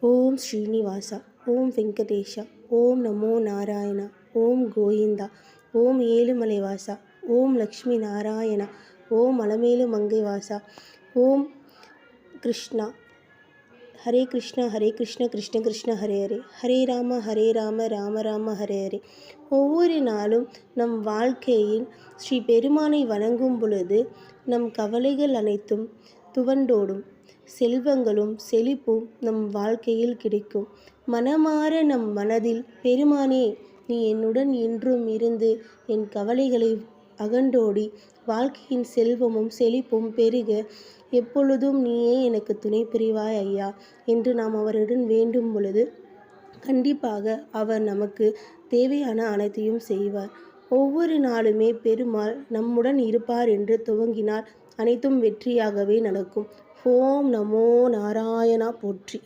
ஓம் ஸ்ரீனிவாசா, ஓம் வெங்கடேஷா, ஓம் நமோ நாராயணா, ஓம் கோவிந்தா, ஓம் ஏழுமலை வாசா, ஓம் லக்ஷ்மி நாராயணா, ஓம் அலமேலு மங்கை வாசா, ஓம் கிருஷ்ணா. ஹரே கிருஷ்ணா ஹரே கிருஷ்ண கிருஷ்ண கிருஷ்ண ஹரே ஹரே, ஹரே ராம ராம ராம ஹரே ஹரே. ஒவ்வொரு நாளும் நம் வாழ்க்கையில் ஸ்ரீ பெருமானை வணங்கும் பொழுது நம் கவலைகள் அனைத்தும் துவண்டோடும், செல்வங்களும் செழிப்பும் நம் வாழ்க்கையில் கிடைக்கும். மனமாற நம் மனதில், பெருமானே நீ என்னுடன் என்றும் இருந்து என் கவலைகளை அகன்றோடி வாழ்க்கையின் செல்வமும் செழிப்பும் பெருக எப்பொழுதும் நீயே எனக்கு துணை புரிவாய் ஐயா என்று நாம் அவருடன் வேண்டும் பொழுது கண்டிப்பாக அவர் நமக்கு தேவையான அனைத்தையும் செய்வார். ஒவ்வொரு நாளுமே பெருமாள் நம்முடன் இருப்பார் என்று துவங்கினால் அனைத்தும் வெற்றியாகவே நடக்கும். ஓம் நமோ நாராயணா போற்றி.